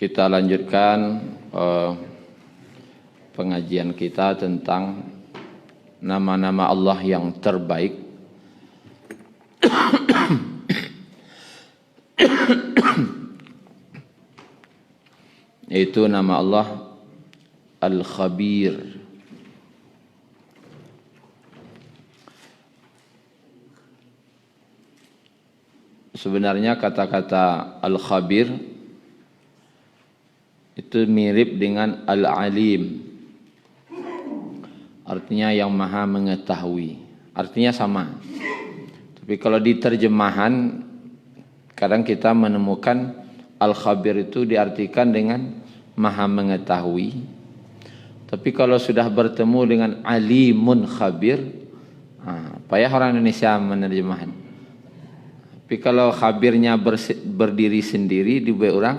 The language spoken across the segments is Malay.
Kita lanjutkan pengajian kita tentang nama-nama Allah yang terbaik. Yaitu nama Allah Al-Khabir. Sebenarnya kata-kata Al-Khabir itu mirip dengan Al-Alim. Artinya yang maha mengetahui. Artinya sama. Tapi kalau di terjemahan kadang kita menemukan Al-Khabir itu diartikan dengan maha mengetahui. Tapi kalau sudah bertemu dengan Alimun Khabir, payah orang Indonesia menerjemahkan. Tapi kalau khabirnya berdiri sendiri dibuat orang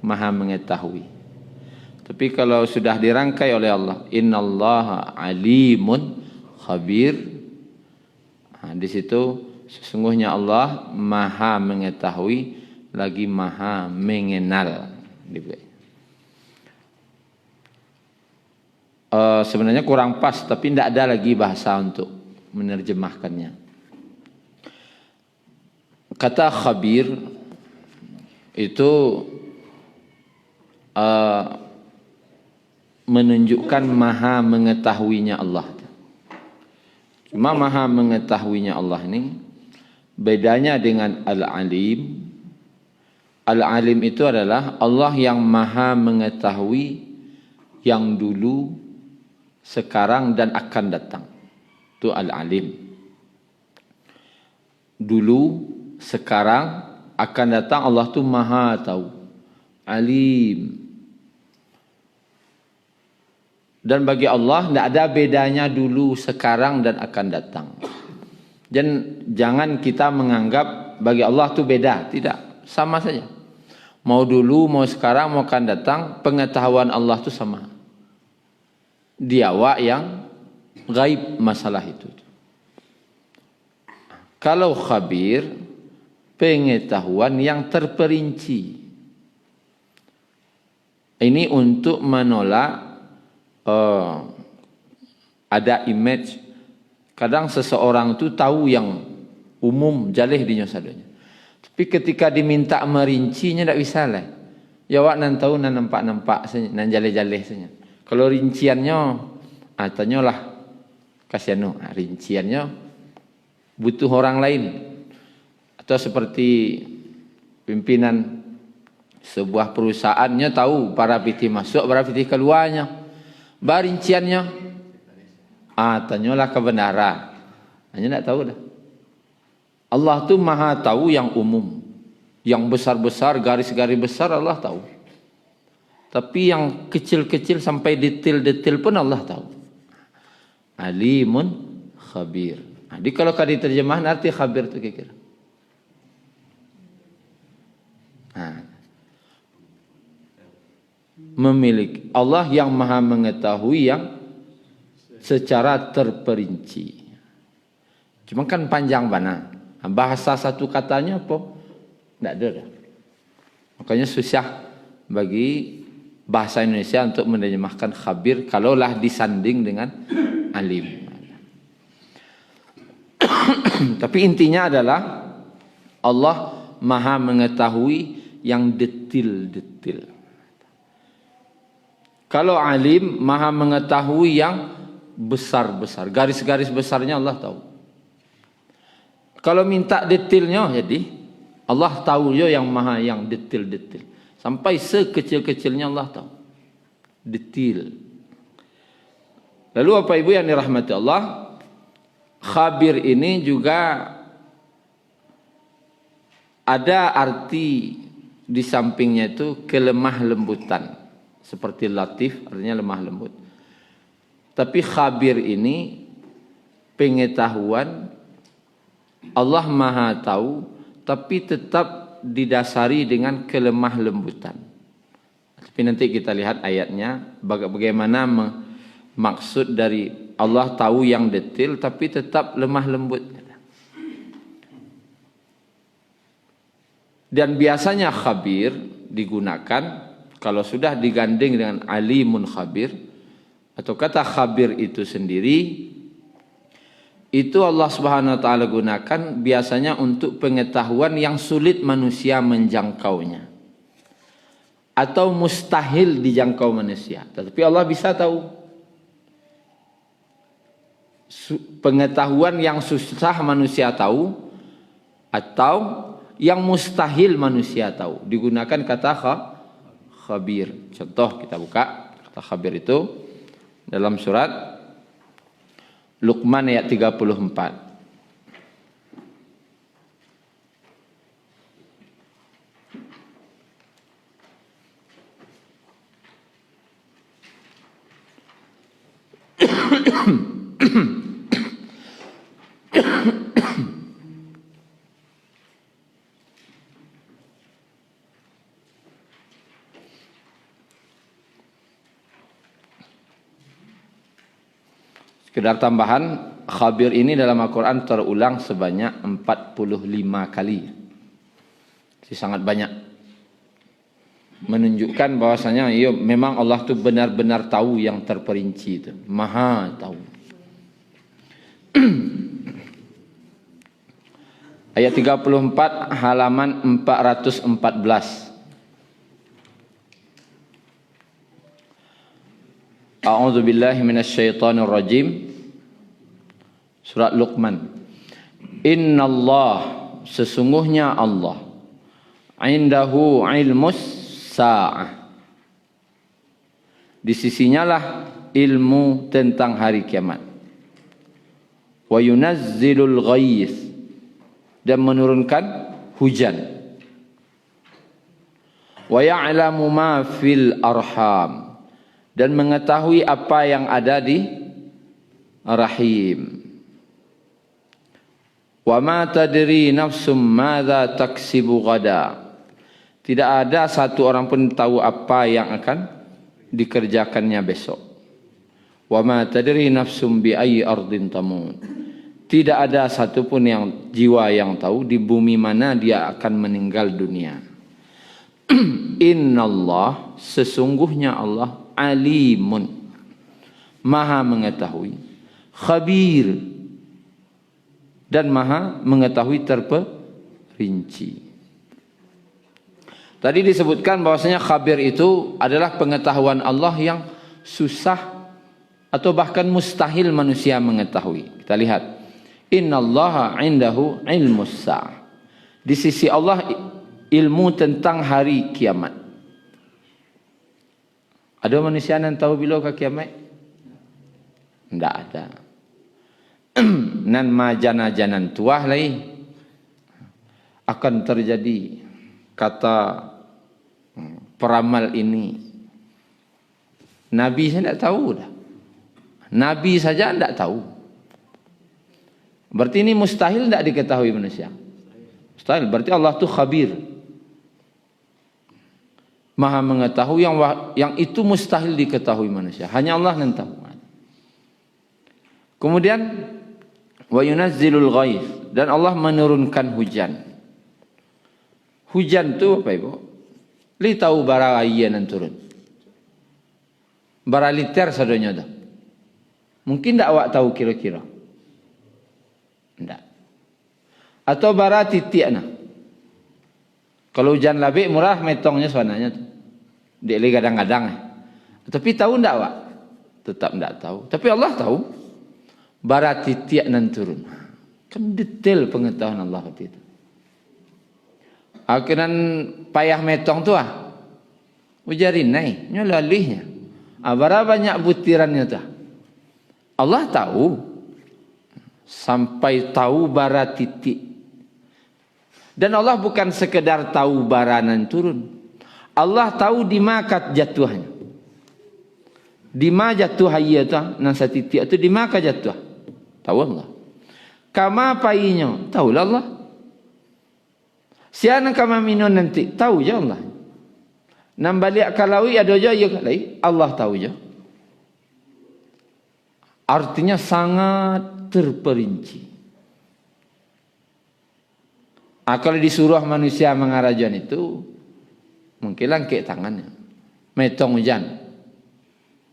maha mengetahui. Tapi kalau sudah dirangkai oleh Allah, innallaha alimun khabir, di situ sesungguhnya Allah maha mengetahui lagi maha mengenal. Sebenarnya kurang pas, tapi tidak ada lagi bahasa untuk menerjemahkannya. Kata khabir itu menunjukkan maha mengetahuinya Allah. Cuma maha mengetahuinya Allah ini bedanya dengan Al-Alim. Al-Alim itu adalah Allah yang maha mengetahui yang dulu, sekarang dan akan datang. Itu Al-Alim. Dulu, sekarang, akan datang, Allah tu maha tahu. Alim. Dan bagi Allah tidak ada bedanya dulu, sekarang dan akan datang. Dan jangan kita menganggap bagi Allah itu beda. Tidak, sama saja. Mau dulu, mau sekarang, mau akan datang, pengetahuan Allah itu sama. Dia yang gaib masalah itu. Kalau khabir, pengetahuan yang terperinci. Ini untuk menolak ada image. Kadang seseorang itu tahu yang umum jalih di nyosadonya. Tapi ketika diminta merincinya tidak bisa lah. Ya wak nan tahu nan nampak saja, nan jalih-jalih saja. Kalau rinciannya tanyalah kasihan rinciannya butuh orang lain. Atau seperti pimpinan sebuah perusahaannya tahu para piti masuk, para piti keluarnya. Barinciannya tanyalah kebenaran. Hanya tidak tahu dah. Allah tu maha tahu yang umum. Yang besar-besar, garis-garis besar Allah tahu. Tapi yang kecil-kecil sampai detail-detail pun Allah tahu. Alimun khabir. Jadi kalau kali terjemahan arti khabir itu kira-kira. Memiliki Allah yang maha mengetahui yang secara terperinci. Cuma kan panjang bana. Bahasa satu katanya apa? Tidak ada. Makanya susah bagi bahasa Indonesia untuk menerjemahkan khabir kalaulah disanding dengan alim. Tapi intinya adalah Allah maha mengetahui yang detil-detil. Kalau alim maha mengetahui yang besar-besar. Garis-garis besarnya Allah tahu. Kalau minta detailnya jadi Allah tahu yo yang maha yang detail-detail. Sampai sekecil-kecilnya Allah tahu. Detail. Lalu apa ibu yang dirahmati Allah? Khabir ini juga ada arti di sampingnya itu kelemah lembutan. Seperti latif artinya lemah lembut. Tapi khabir ini pengetahuan Allah maha tahu tapi tetap didasari dengan kelemah lembutan. Tapi nanti kita lihat ayatnya bagaimana maksud dari Allah tahu yang detail tapi tetap lemah lembut. Dan biasanya khabir digunakan kalau sudah digandeng dengan alimun khabir, atau kata khabir itu sendiri, itu Allah Subhanahu wa taala gunakan biasanya untuk pengetahuan yang sulit manusia menjangkaunya, atau mustahil dijangkau manusia. Tetapi Allah bisa tahu. Pengetahuan yang susah manusia tahu, atau yang mustahil manusia tahu. Digunakan kata khabir. Contoh kita buka kata khabir itu dalam surat Luqman ayat 34. Sekedar tambahan, khabir ini dalam Al-Quran terulang sebanyak 45 kali. Ini sangat banyak. Menunjukkan bahwasanya ya, memang Allah itu benar-benar tahu yang terperinci itu. Maha tahu. Ayat 34 halaman 414. A'udzu billahi minasyaitonir rajim. Surat Luqman. Innallah, sesungguhnya Allah, indahu ilmus sa'ah, di sisinya lah ilmu tentang hari kiamat. Wa yunazzilul ghais, dan menurunkan hujan. Wa ya'lamu ma fil arham, dan mengetahui apa yang ada di rahim. Wa ma tadri nafsum madza taksibu ghada, tidak ada satu orang pun tahu apa yang akan dikerjakannya besok. Wa ma tadri nafsum bi ayyi ardin tamut, tidak ada satu pun yang jiwa yang tahu di bumi mana dia akan meninggal dunia. Innallah, sesungguhnya Allah, alimun, maha mengetahui, khabir, dan maha mengetahui terperinci. Tadi disebutkan bahwasanya khabir itu adalah pengetahuan Allah yang susah atau bahkan mustahil manusia mengetahui. Kita lihat, innallaha indahu ilmus sa'ah, di sisi Allah ilmu tentang hari kiamat. Ada manusia yang tahu bila ke kiamat? Tidak ada. Nan majana-janan tuah lagi akan terjadi kata peramal ini. Nabi saya tidak tahu dah. Nabi saja tidak tahu. Berarti ini mustahil tidak diketahui manusia. Mustahil. Berarti Allah tu khabir, maha mengetahui yang itu mustahil diketahui manusia. Hanya Allah yang tahu. Kemudian wa yunazzilul ghais, dan Allah menurunkan hujan. Hujan tu apa ibu? Li tahu bara ayan yang turun. Bara liter sadonya dah. Mungkin tak awak tahu kira-kira? Tidak. Atau bara titik nah. Kalau hujan labik murah metongnya suananya tu. Dia kadang-kadang. Tapi tahu tidak awak? Tetap tidak tahu. Tapi Allah tahu. Bara titik nan turun. Kan detail pengetahuan Allah waktu itu. Akiran payah metong tu ujarin naik, nyolalihnya. Bara banyak butirannya tu. Allah tahu. Sampai tahu bara titik. Dan Allah bukan sekedar tahu bara nan turun. Allah tahu di mana jatuhnya. Di mana jatuh ia tu nan satitik tu, di mana jatuh. Tahu Allah. Kama painya, tahu Allah. Siapa kama minum nanti, tahu je Allah. Nam balik kalawi ada je ya kalai, Allah tahu je. Artinya sangat terperinci. Kalau disuruh manusia mengarajan itu, mungkin langkik tangannya. metong hujan.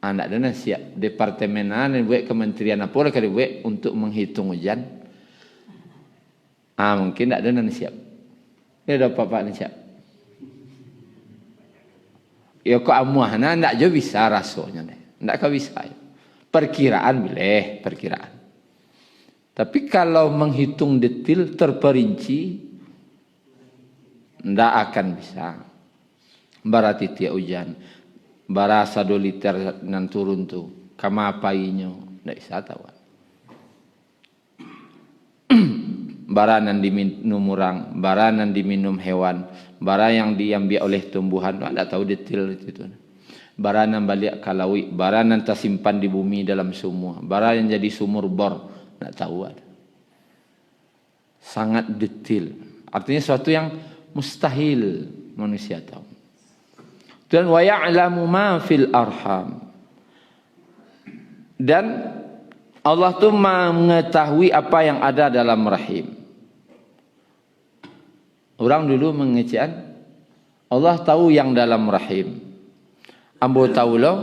Anak dana siap departemen buat kementerian apa lah kali buat untuk menghitung hujan. Mungkin tak ada nan siap. Dia ada apa-apa ni siap. Ya kok amuah ndak jo bisa rasanya deh. Ndak kau bisa. Perkiraan boleh, perkiraan. Tapi kalau menghitung detail terperinci ndak akan bisa. Berarti tiap hujan. Barasa 2 liter nan turun tu. Kama apainya ndak bisa tahu. Baranan diminum orang, baranan diminum hewan, bara yang diambil oleh tumbuhan, tidak tahu detail itu. Baranan balik kalaui, baranan tersimpan di bumi dalam sumur, bara yang jadi sumur bor, tidak tahu ada. Sangat detail. Artinya sesuatu yang mustahil manusia tahu. Dan wa ya'lamu ma fil arham. Dan Allah tu mengetahui apa yang ada dalam rahim. Orang dulu mengecekan Allah tahu yang dalam rahim. Ambo tahu lo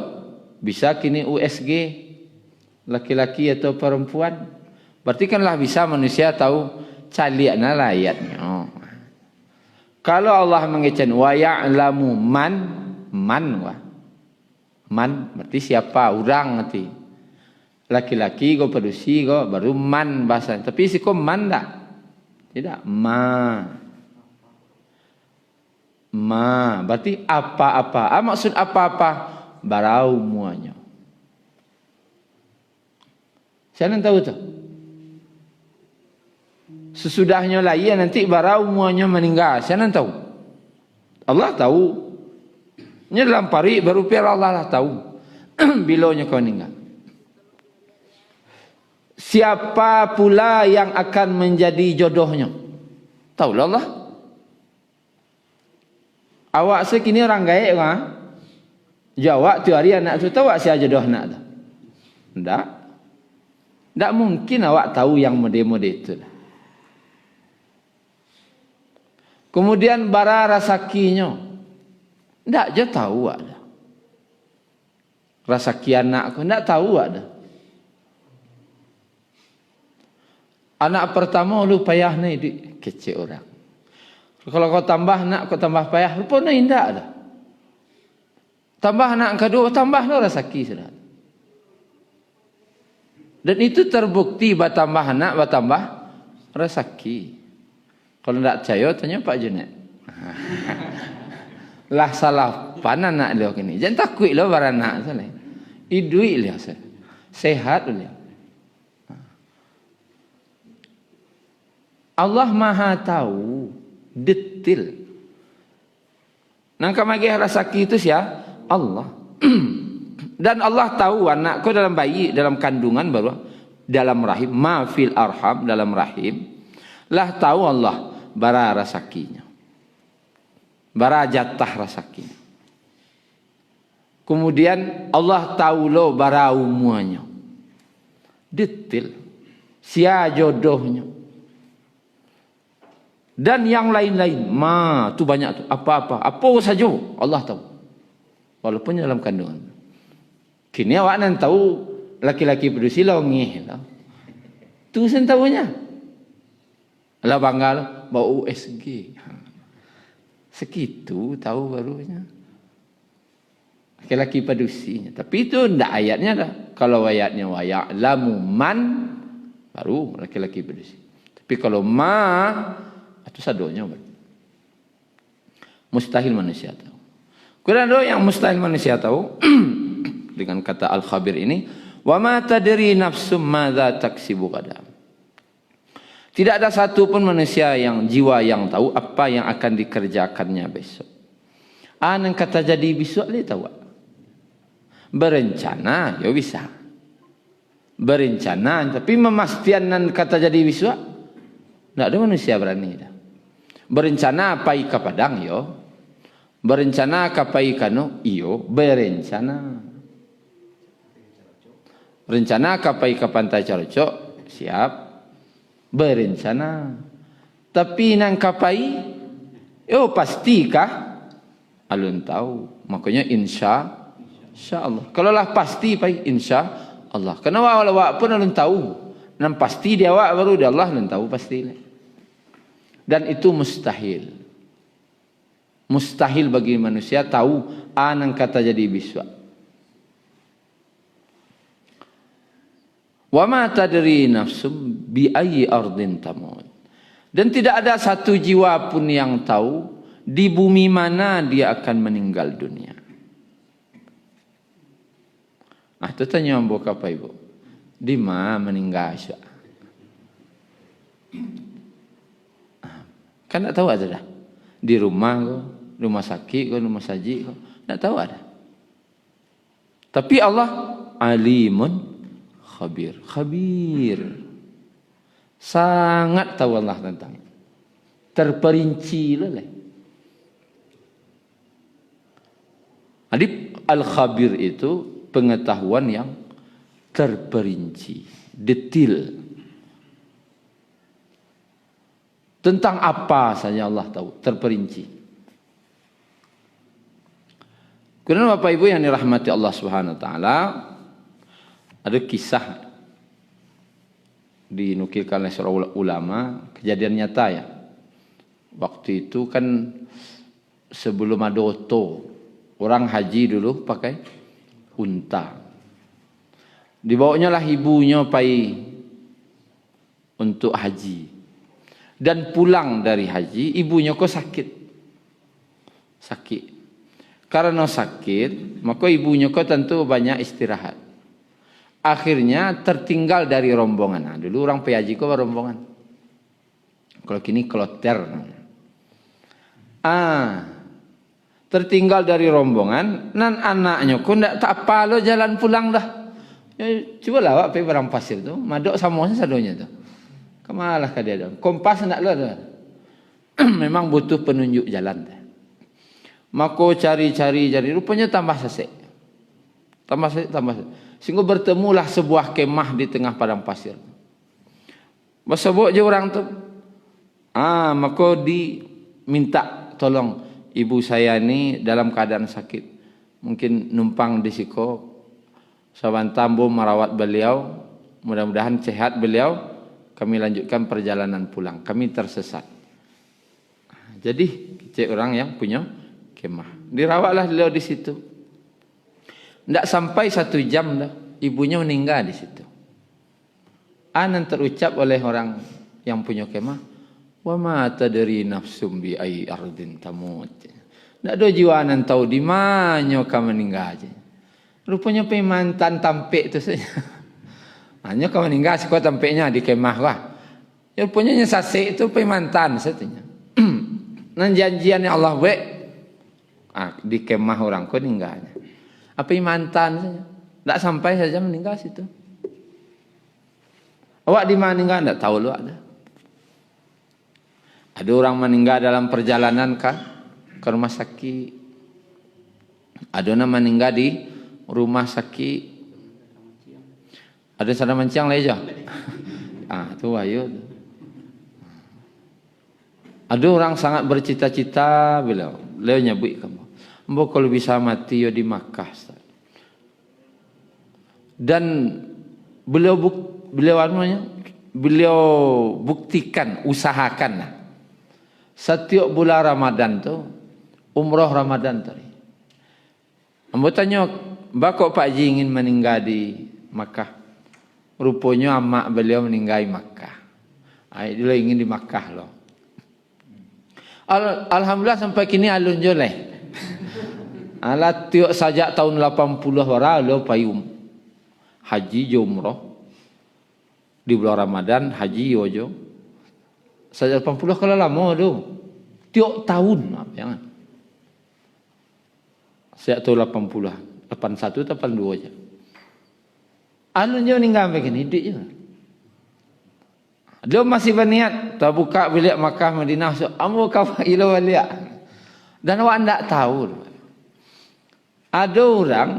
bisa kini USG laki-laki atau perempuan. Berarti kanlah bisa manusia tahu caliakna layatnya. Kalau Allah mengecekan wa ya'lamu man berarti siapa orang nanti. Laki-laki go produksi go baru man bahasa. Tapi si ko man tak? Tidak ma berarti apa-apa. Maksud apa-apa barau muanya. Siapa tahu tu? Sesudahnya lahir nanti barau muanya meninggal. Siapa tahu? Allah tahu. Nya dalam parik baru biar Allah lah tahu. Bilanya kau meninggal. Siapa pula yang akan menjadi jodohnya? Tahu Allah. Awak sekini orang gaib kan? Jawab tu hari anak tu tahu siapa jodoh anak tu? Tak mungkin awak tahu yang mode-mode itu. Kemudian bara rasakinya. Tak je tahu ada. Rasaki anak aku tak tahu ada. Anak pertama lu payah ni kecil orang. Kalau kau tambah nak, kau tambah payah, rupanya indah ada. Tambah anak kedua, tambah lo rasaki sudah. Dan itu terbukti bertambah anak, bertambah rasaki. Kalau tidak percaya, tanya Pak Junet. Lah salah pan anak dia kini. Jangan takut lo beranak salah. Idui dia sehat dia. Allah Maha tahu detail. Nang kamagi rasaki itu sia Allah. Dan Allah tahu anakku dalam bayi, dalam kandungan baru dalam rahim, ma fil arham dalam rahim. Lah tahu Allah bara rasakinya. Bara jatah rasakinya. Kemudian Allah tahu lo bara umuannya. Detail. Sia jodohnya. Dan yang lain-lain. Tu banyak tu. Apa-apa. Apa saja Allah tahu. Walaupun dalam kandungan. Kini awak nan tahu laki-laki produksi longih. Tu sen tahunya. Lah bangga bau USG. Segitu tahu barunya. Laki-laki produksinya. Tapi itu ndak ayatnya dah. Kalau ayatnya wa ya'lamu man baru laki-laki produksi. Tapi kalau itu sadonya. Mustahil manusia tahu. Kemudian ada yang mustahil manusia tahu. Dengan kata Al-Khabir ini. Wa ma tadri nafsum madza taksibu gadam. Tidak ada satu pun manusia yang jiwa yang tahu apa yang akan dikerjakannya besok. Yang kata jadi besok dia tahu. Berencana, ya bisa. Berencana, tapi memastian kata jadi besok. Tidak ada manusia berani dah. Berencana pai ke Padang yo. Berencana ke pai kano iyo, berencana. Rencana ke pai ke Pantai Carocok, siap. Berencana. Tapi nang kapai, pastikah alun tahu. Makanya insya Allah. Kalau lah pasti pai insya Allah. Karena awak pun alun tahu. Dan pasti dia awak baru dia Allah alun tahu pasti. Dan itu mustahil. Mustahil bagi manusia tahu anang kata jadi biswa. Wa ma tadri nafsum bi ayyi ardin tamut. Dan tidak ada satu jiwa pun yang tahu di bumi mana dia akan meninggal dunia. Ah, tu tanya mbok apa ibu? Di mana meninggal sya? Kan tak tahu ada dah. Di rumah ko, rumah sakit ko, rumah saji ko, tak tahu ada. Tapi Allah alimun khabir. Sangat tahu Allah tentang. Terperinci lah. Jadi al-khabir itu pengetahuan yang terperinci, detail. Tentang apa saja Allah tahu, terperinci. Kemudian Bapak Ibu yang dirahmati Allah Subhanahu wa taala, ada kisah dinukilkan oleh seorang ulama, kejadian nyata ya. Waktu itu kan sebelum ada oto, orang haji dulu pakai unta. Dibawanya lah ibunya pai untuk haji. Dan pulang dari haji, ibunya kok sakit. Sakit. Karena sakit, maka ibunya kok tentu banyak istirahat. Akhirnya tertinggal dari rombongan. Nah, dulu orang PAJ kok rombongan. Kalau kini kloter. Tertinggal dari rombongan. Dan anaknya kok tak apa lo jalan pulang dah. Ya, coba lah awak pergi barang pasir tu. Madok sama sadonya tu. Kemalah ke dia tu. Kompas nak lo tu. Memang butuh penunjuk jalan. Maka cari. Rupanya tambah sesek. Tambah sesek. Sehingga bertemulah sebuah kemah di tengah padang pasir. Bersebut je orang tu. Maka diminta tolong ibu saya ni dalam keadaan sakit. Mungkin numpang di siko. Saban tambo merawat beliau. Mudah-mudahan sehat beliau. Kami lanjutkan perjalanan pulang. Kami tersesat. Jadi cek orang yang punya kemah. Dirawatlah beliau di situ. Tidak sampai 1 jam dah, ibunya meninggal di situ. Anan terucap oleh orang yang punya kemah, wa ma tadri nafsum bi ayyi ardin tamut. Tak ada jiwa anan tahu di mana kamu meninggal aja. Rupanya pemantan tampik tu saja. Hanya kamu meninggal sekolah tampiknya di kemah lah. Ya, rupanya nyesasik itu pemantan katanya. Nan janjian yang Allah buat di kemah orang kau meninggalnya. Apa mantan saja. Tak sampai saja meninggal situ. Awak di mana meninggal? Tak tahu lu ada. Ada orang meninggal dalam perjalanan ke rumah sakit. Ada orang meninggal di rumah sakit. Ada sana mancang lah aja. Tu ayo. Ada orang sangat bercita-cita beliau nyebut kamu. Mbok kalau bisa mati yo di Makkah. Dan beliau buktikan, usahakan setiap bulan Ramadan tu umrah Ramadan tadi. Mbok tanya, "Mbak Pak Ji ingin meninggal di Makkah?" Rupanya amak beliau meninggal di Makkah. Dia ingin di Makkah loh. Alhamdulillah sampai kini alun joleh. Alat tiok saja tahun 80 wara lo payung haji umrah di bulan Ramadan haji ojo saja 80 kalau lama tu tiok tahun jangan sejak tahun 80 81 atau 82 aja alun jo ninggal begini hidup je dia masih berniat tak buka bilik Makkah Madinah so amu kau ilo balik dan awak tak tahu. Ada orang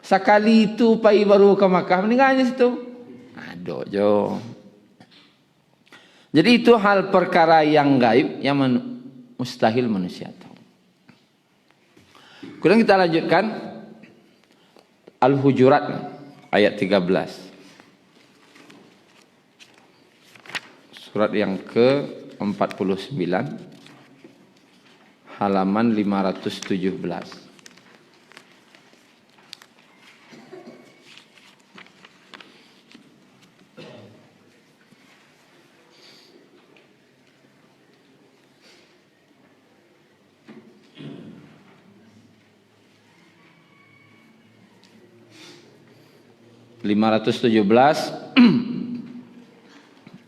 sekali itu pai baru ke Makkah meninggalnya situ. Ada jo. Jadi itu hal perkara yang gaib yang mustahil manusia tahu. Kemudian kita lanjutkan Al-Hujurat ayat 13. Surat yang ke-49 halaman 517.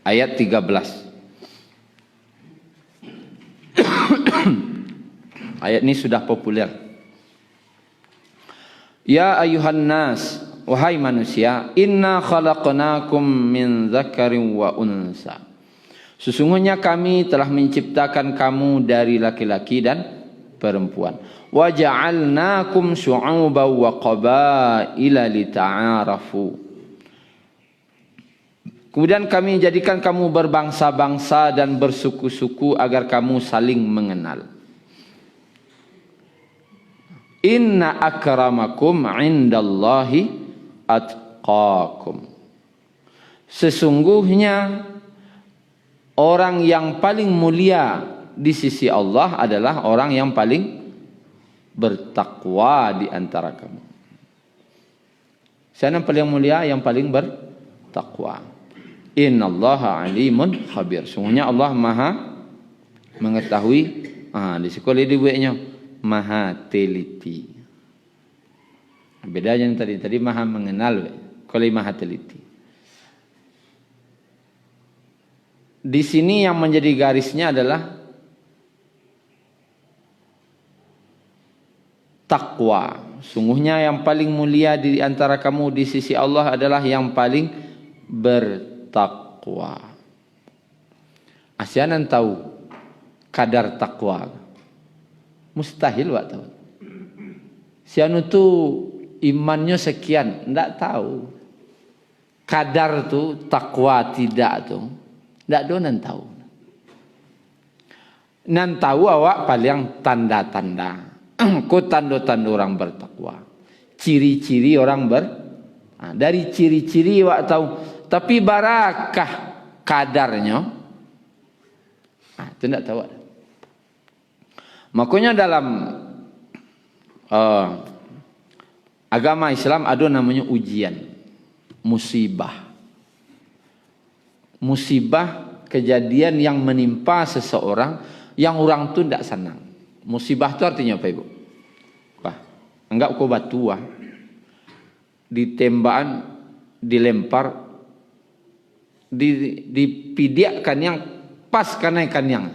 Ayat 13. Ayat ini sudah populer. Ya ayuhan nas, wahai manusia, inna khalaqnakum min dzakarin wa unsa. Sesungguhnya kami telah menciptakan kamu dari laki-laki dan perempuan. Wa ja'alnakum syu'uban wa qabaila lita'arafu. Kemudian kami jadikan kamu berbangsa-bangsa dan bersuku-suku agar kamu saling mengenal. Inna akramakum indallahi atqakum. Sesungguhnya orang yang paling mulia di sisi Allah adalah orang yang paling bertakwa di antara kamu. Siapa yang paling mulia? Yang paling bertakwa. Innallaha alimun khabir. Sungguhnya Allah maha mengetahui. Di sekolah dibuatnya maha teliti. Bedanya tadi maha mengenal. Kalau maha teliti. Di sini yang menjadi garisnya adalah takwa. Sungguhnya yang paling mulia di antara kamu di sisi Allah adalah yang paling bertakwa. Asianan tahu kadar takwa? Mustahil wak tahu. Sianu tu imannya sekian, ndak tahu. Kadar tu takwa tidak tu, ndak do nan tahu. Nan tahu awak paling tanda-tanda. Ko tanda-tanda orang bertakwa. Ciri-ciri orang dari ciri-ciri awak tahu. Tapi barakah kadarnya? Itu tidak tahu. Makanya dalam agama Islam ada namanya ujian, musibah. Musibah kejadian yang menimpa seseorang yang orang tu tidak senang. Musibah itu artinya apa, Ibu? Wah, anggap kau batu ditembakan, dilempar, dipidiakan yang pas kenaikan yang.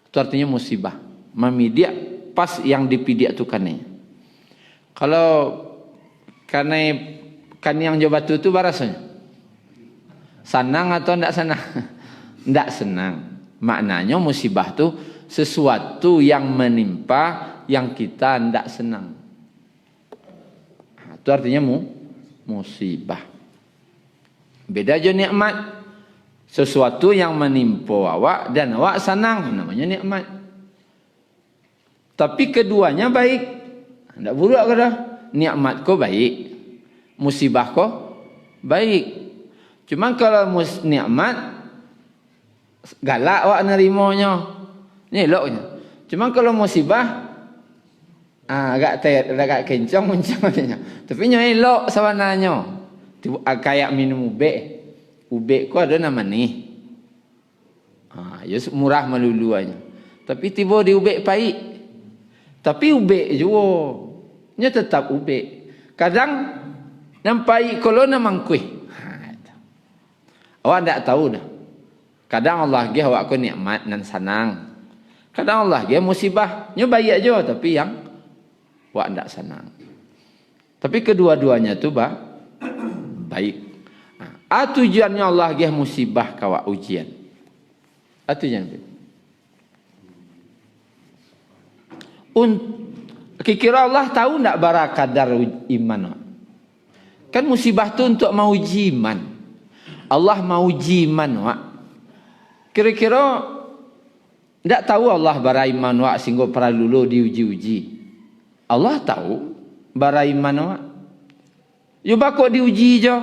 Itu artinya musibah. Memidiak pas yang dipidiak itu kanai. Kalau kan yang jawab batu itu barasanya senang atau tidak senang? Tidak senang. Maknanya musibah itu sesuatu yang menimpa yang kita tidak senang. Itu artinya musibah. Beda aja nikmat. Sesuatu yang menimpa awak dan awak senang, namanya nikmat. Tapi keduanya baik. Tidak buruk ke dah? Nikmat kau baik. Musibah kau baik. Cuma kalau nikmat galak awak nerimanya. Ni eloknya. Cuma kalau musibah agak kencang macamnya. Tapi nya elok sawananya. Kayak minum ubek. Ubek ko ada nama ni. Ya murah meluluannya. Tapi tiba di ubek pahit. Tapi ubek juga. Nya tetap ubek. Kadang nampai kalau namang kuih. Awak tak tahu dah. Kadang Allah dia awak ko nikmat dan senang. Kadang Allah dia musibah. Nya baik aja tapi yang awak tak senang. Tapi kedua-duanya tu baik. Tujuannya Allah dia musibah kawak ujian. Tujuan itu. Kira Allah tahu tak bara kadar iman? Kan musibah tu untuk mau uji iman. Allah mau uji iman. Kira-kira Ndak tahu Allah barai manwa sehingga perlu diuji-uji. Allah tahu barai manwa. Yo bakok diuji je.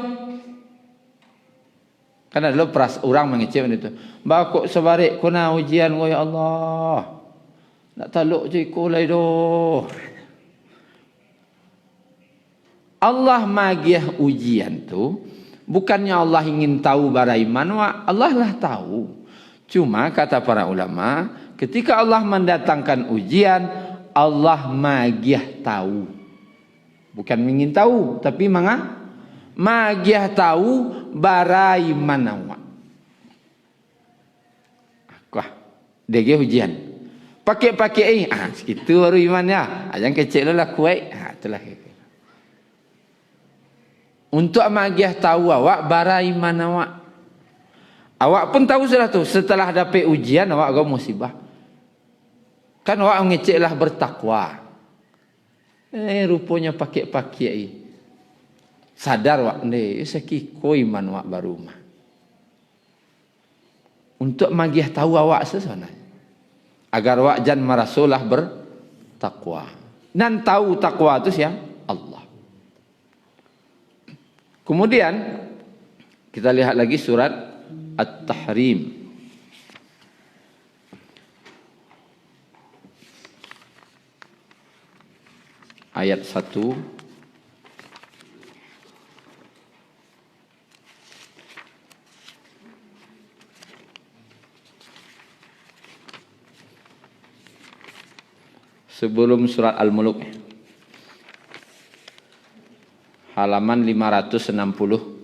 Karena dulu orang mengecek itu. Bakok sebarik kena ujian wa ya Allah. Nak taluk je ko lai doh. Allah magiah ujian tu bukannya Allah ingin tahu barai manwa, Allah lah tahu. Cuma kata para ulama, ketika Allah mendatangkan ujian, Allah magiah tahu. Bukan ingin tahu, tapi magiah tahu barai manwa. Wah, dia ujian. Pakai segitu baru imannya. Jangan kecil lah kuat. Itulah. Untuk magiah tahu awak barai mana awak. Awak pun tahu sudah tu. Setelah dapat ujian awak agak musibah. Kan awak ngeceklah bertakwa. Rupanya pakai. Sadar awak ni. Sekiko iman awak baru mah. Untuk magiah tahu awak sesuatu. Agar awak jangan merasulah bertakwa. Dan tahu takwa itu siapa? Allah. Kemudian kita lihat lagi surat At-Tahrim. Ayat 1. Sebelum surat Al-Muluk. Halaman 560.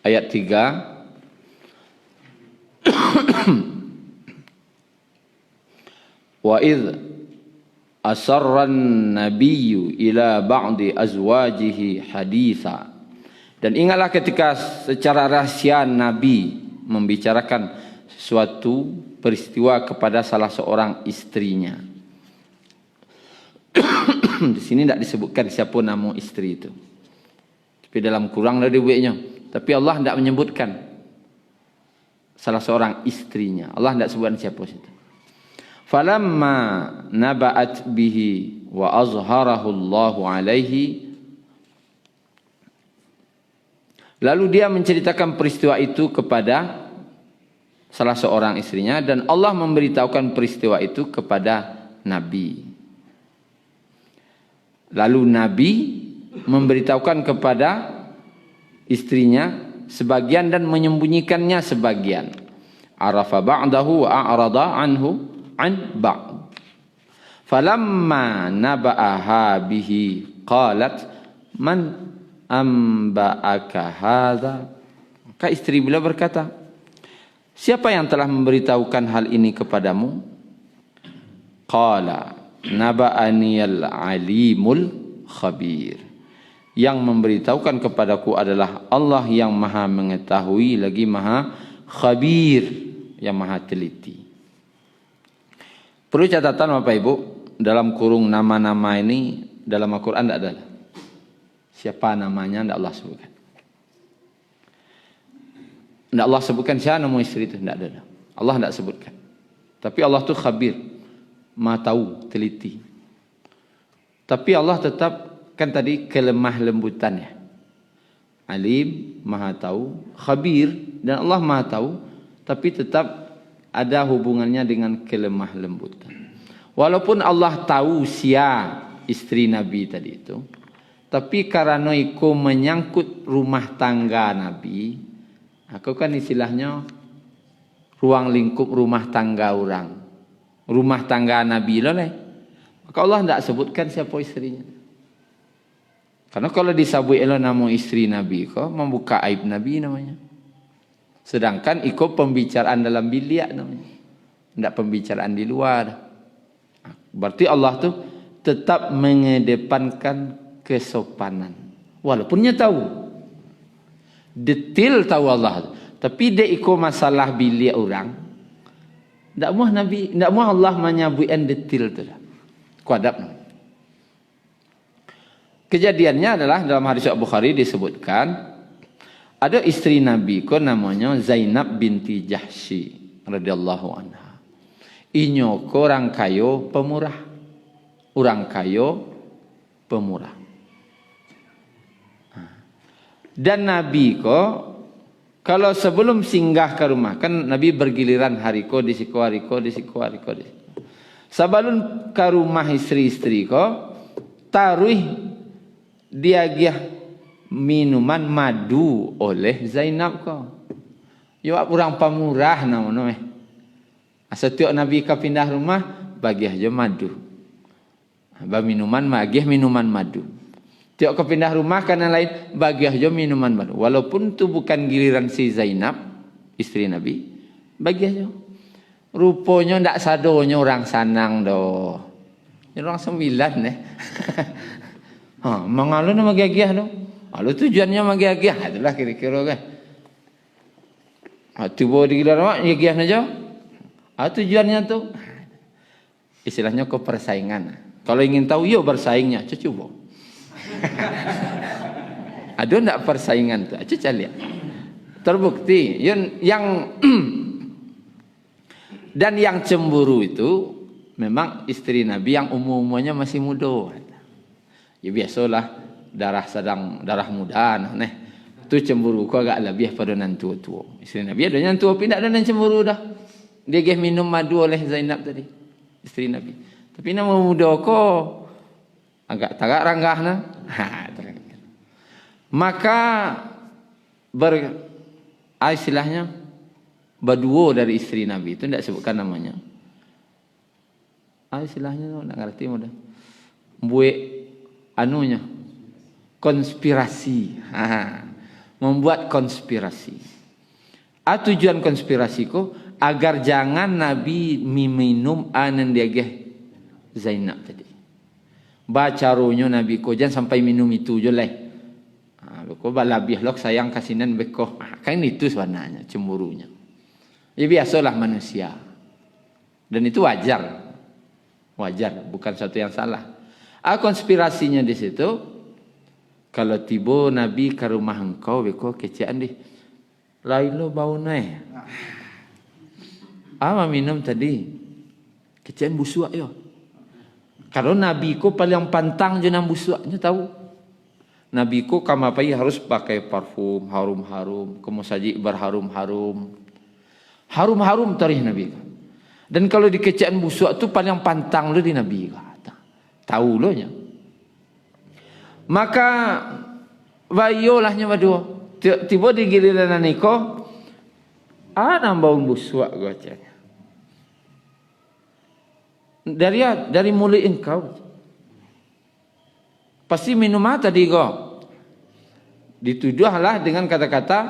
Ayat 3. Wa idh asarran nabiyyu ila ba'di azwajihi haditha. Dan ingatlah ketika secara rahasia Nabi membicarakan sesuatu peristiwa kepada salah seorang istrinya. Di sini tidak disebutkan siapa nama istri itu. Tapi dalam Quran ada dibuatnya. Tapi Allah tidak menyebutkan salah seorang istrinya. Allah tidak sebutkan siapa situ. Falamma naba'at bihi wa azharahu Allahu alaihi. Lalu dia menceritakan peristiwa itu kepada salah seorang istrinya dan Allah memberitahukan peristiwa itu kepada Nabi. Lalu Nabi memberitahukan kepada istrinya sebagian dan menyembunyikannya sebagian. Arafa ba'dahu wa a'rada anhu an ba'd. Falamma naba'aha bihi qalat man amba'aka hadha. Maka istri beliau berkata, siapa yang telah memberitahukan hal ini kepadamu? Qala naba'aniyal alimul khabir. Yang memberitahukan kepadaku adalah Allah yang maha mengetahui lagi maha khabir, yang maha teliti. Perlu catatan Bapak Ibu, dalam kurung nama-nama ini dalam Al-Quran tidak ada. Siapa namanya tidak Allah sebutkan. Tidak Allah sebutkan siapa nama istri itu, tidak ada. Allah tidak sebutkan. Tapi Allah itu khabir, maha tahu, teliti. Tapi Allah tetap, kan tadi kelemah lembutannya. Alim, maha tahu, khabir, dan Allah maha tahu, tapi tetap ada hubungannya dengan kelemah lembutan. Walaupun Allah tahu sia istri Nabi tadi itu, tapi karena itu menyangkut rumah tangga Nabi, aku kan istilahnya ruang lingkup rumah tangga orang, rumah tangga Nabi lah. Maka Allah tidak sebutkan siapa istrinya. Karena kalau disebut nama istri Nabi, kau membuka aib Nabi namanya. Sedangkan ikut pembicaraan dalam bilik namanya. Tidak pembicaraan di luar. Berarti Allah tu tetap mengedepankan kesopanan. Walaupun dia tahu, detail tahu Allah, tapi dia ikut masalah bilik orang. Tak mahu Nabi, tak mahu Allah menyabuikan detail tu dah. Kuadab. Kejadiannya adalah dalam hadis Bukhari disebutkan ada isteri Nabi ko namanya Zainab binti Jahsy radhiyallahu anha. Inyo ko orang kayo pemurah. Orang kayo pemurah. Dan Nabi ko kalau sebelum singgah ke rumah, kan Nabi bergiliran hari ko di siku, hari ko di siku, hari ko di siku. Sebelum ke rumah istri-istri ko, taruh dia minuman madu oleh Zainab ko. Yo orang pemurah namanya. Setiap Nabi ke pindah rumah, bagi aja madu. Ba minuman magih minuman madu. Tiap ke pindah rumah kan lain, bagi aja minuman madu. Walaupun tu bukan giliran si Zainab, istri Nabi, bagi aja. Rupanya ndak sadonya orang sanang doh. Orang 9 mengalu nama gagih doh. Lalu tujuannya magi-gagih, itulah kira-kira kan. Tiba di giliran rumah, gagih aja. Tujuannya tu, istilahnya ke persaingan. Kalau ingin tahu, yo bersaingnya, coba. Ada ndak persaingan tu? Coba lihat. Terbukti yang dan yang cemburu itu memang istri Nabi yang umumnya masih muda. Ya biasalah darah muda neh. Tu cemburu ko agak lebih pada nan tua-tua. Istri Nabi ada yang tua pindah dan cemburu dah. Dia geh minum madu oleh Zainab tadi, istri Nabi. Tapi nama muda ko agak tagak ranggah nah. Maka istilahnya berdua dari istri Nabi itu tidak sebutkan namanya. Istilahnya tak ngerti mudah. Buat anunya konspirasi. Membuat konspirasi. Tujuan konspirasi ko agar jangan Nabi minum anan dia Zainab tadi. Baca rohnya Nabi ko jangan sampai minum itu je lah. Ko balabih lok sayang kasinan beko. Kan itu sebenarnya cemburunya. Ya biasalah manusia. Dan itu wajar. Wajar, bukan satu yang salah. Konspirasinya di situ, kalau tiba Nabi ke rumah engkau, beko kecian di, lain lo bau naik. Minum tadi, kecian busuk yo. Kalau Nabi ko paling pantang jenam busuknya tahu. Nabi ko kamapai harus pakai parfum harum-harum, kemusaji berharum-harum. Harum-harum tarikh Nabi. Dan kalau dikecian busuk tu paling pantang lo di Nabi kata. Tahu lo nya. Maka bayolahnya berdua. Tiba di giliran niko nambahun busuk gocanya. Dari mulut engkau. Pasti minum tadi kau. Dituduhlah dengan kata-kata,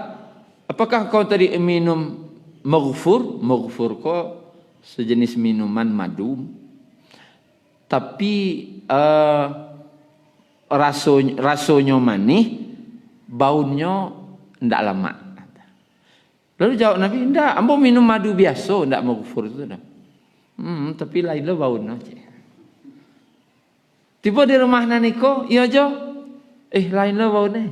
apakah kau tadi minum maghfur? Maghfur kau sejenis minuman madu. Tapi rasanya manis, baunya tidak lama. Lalu jawab Nabi, tidak, ambo minum madu biasa, tidak maghfur itu dah. Tapi lain lo baunya. Tiba di rumah naniko, iya jo, lain lo baunya.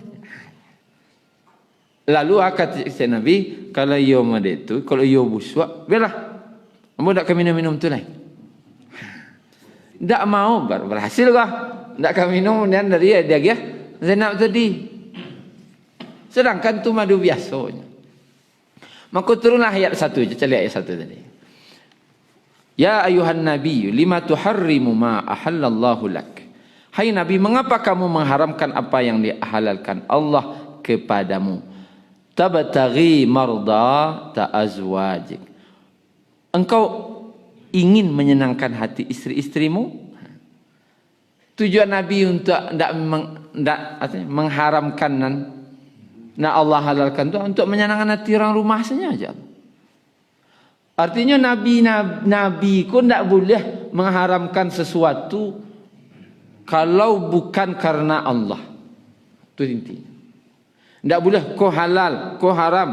Lalu kata Nabi, kalau iyo made itu, kalau iyo busuk, belah, ambo tak minum tu lain. Tak mau berhasil kah? Tak kami minum dan dari dia Zainab tadi. Sedangkan tu madu biasanya. Maka turunlah ayat 1 je, cari ayat 1 tadi. Ya ayuhan nabi, lima tuharrimu ma ahallallahu lak. Hai Nabi, mengapa kamu mengharamkan apa yang dihalalkan Allah kepadamu? Tabtaghi marda ta'azwajik. Engkau ingin menyenangkan hati istri-istrimu? Tujuan Nabi untuk mengharamkan Allah halalkan itu untuk menyenangkan hati orang rumah saja. Artinya Nabi ku tidak boleh mengharamkan sesuatu kalau bukan karena Allah. Itu intinya. Tidak boleh kau halal, kau haram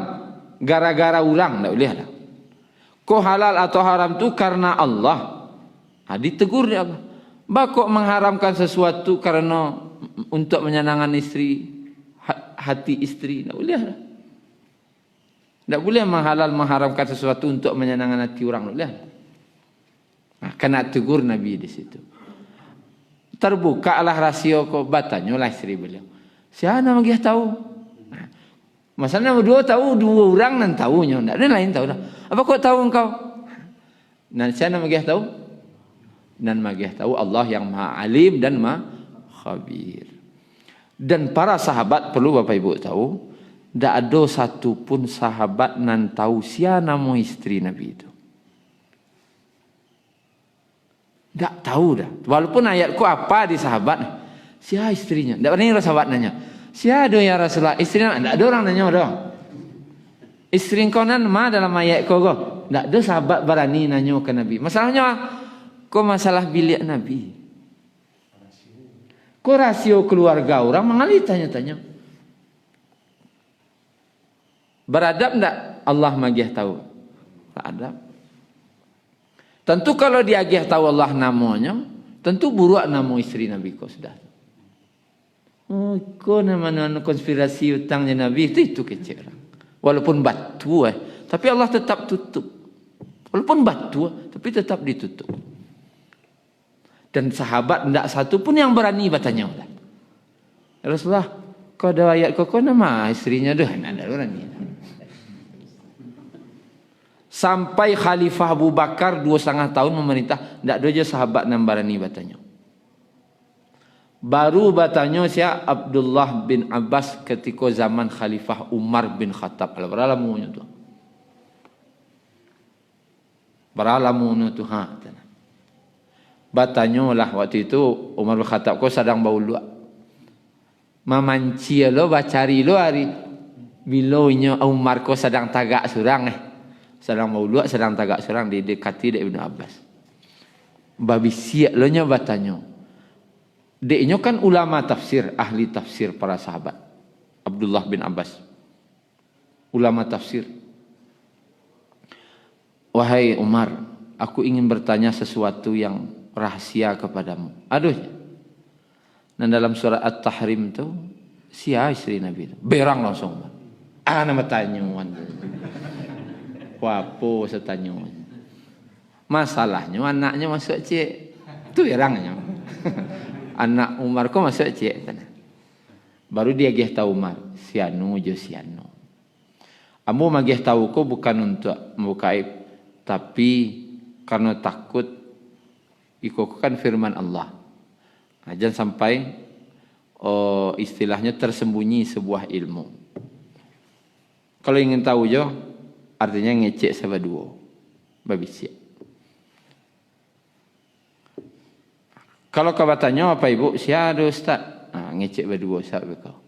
gara-gara orang, tidak boleh ada. Kau halal atau haram tu karena Allah. Ditegur dia Allah. Kok mengharamkan sesuatu karena untuk menyenangkan istri, hati istri, tidak boleh ada. Tidak boleh mengharamkan sesuatu untuk menyenangkan hati orang, tidak boleh ada. Kena tegur Nabi di situ. Terbukalah rasio ko, batanyalah istri beliau. Siapa nama dia tahu? Masalahnya berdua tahu, dua orang nan tahunya, tidak ada lain tahu dah. Apa kau tahu engkau? Dan siapa nama dia tahu? Dan magih tahu Allah yang Maha Alim dan Maha Khabir. Dan para sahabat perlu Bapak Ibu tahu, tidak ada satu pun sahabat nan tahu siapa nama istri Nabi itu. Tak tahu dah. Walaupun ayatku apa di sahabat, siapa istrinya? Tak pernah sahabat nanya. Siapa ada ya Rasulullah? Istrinya tak ada orang nanya dah. Istri kau nan ma dalam ayat kau go. Tak ada sahabat berani nanya ke Nabi. Masalahnya kau masalah bilik Nabi. Kau rasio keluarga orang mengalir tanya-tanya. Beradab tak Allah magih tahu? Beradab. Tentu kalau dia agih tahu Allah namanya, tentu buruk nama istri Nabi kau sudah. Oh, kau nama konspirasi hutangnya Nabi itu kecil. Walaupun batu, tapi Allah tetap tutup. Walaupun batu, tapi tetap ditutup. Dan sahabat tidak satu pun yang berani bertanya. Rasulullah, kau ada ayat kau nama istrinya dah, ada berani. Sampai Khalifah Abu Bakar 2,5 tahun memerintah, tidak ada je sahabat yang berani bertanya. Baru bertanya siapa Abdullah bin Abbas ketika zaman Khalifah Umar bin Khattab. Beralamunya tu. Beralamunya tu. Bertanyalah waktu itu Umar bin Khattab kau sedang bau luak. Mamanci lo bacari lo hari. Bilaunya Umar kau sedang tagak surang sedang mauluak, sedang tagak serang didekati dek Ibn Abbas. Babi siap lo nya bertanya. Deknya kan ulama tafsir, ahli tafsir para sahabat. Abdullah bin Abbas. Ulama tafsir. Wahai Umar, aku ingin bertanya sesuatu yang rahasia kepadamu. Aduh. Dan dalam surat At-Tahrim itu, siapa istri Nabi itu? Berang langsung. Nama tanyuan. Wapo setanya. Masalahnya anaknya masuk cek. Itu erangnya. Anak Umar kok masuk cek. Baru dia gih tahu Umar. Sianu je sianu. Amu magih tahu kok bukan untuk membuka aib. Tapi karena takut. Iko kan firman Allah. Nah, jangan sampai istilahnya tersembunyi sebuah ilmu. Kalau ingin tahu jo. Artinya ngecek sama dua. Babi siap. Kalau kau bertanya apa ibu? Siapa ada ustaz? Ngecek berdua sahabat kau.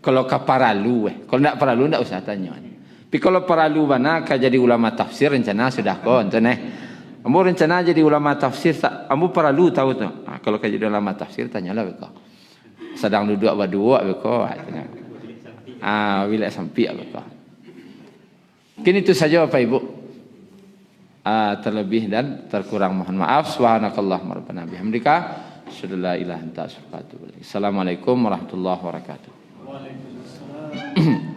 Kalau kau paralu. Kalau tak paralu tak usah tanya. Tapi kalau paralu mana kau jadi ulama tafsir rencana sudah kau. Kamu rencana jadi ulama tafsir. Kamu paralu tahu tu. Kalau kau jadi ulama tafsir tanyalah kau. Sedang duduk berdua kau. Wilayah sampai apa? Mungkin itu saja Bapak Ibu. Terlebih dan terkurang mohon maaf. Subhanakallahumma rabbana bihamdika asyhadu an la ilaha illa anta astaghfiruka wa atubu ilaik. Assalamualaikum warahmatullahi wabarakatuh. Waalaikumsalam.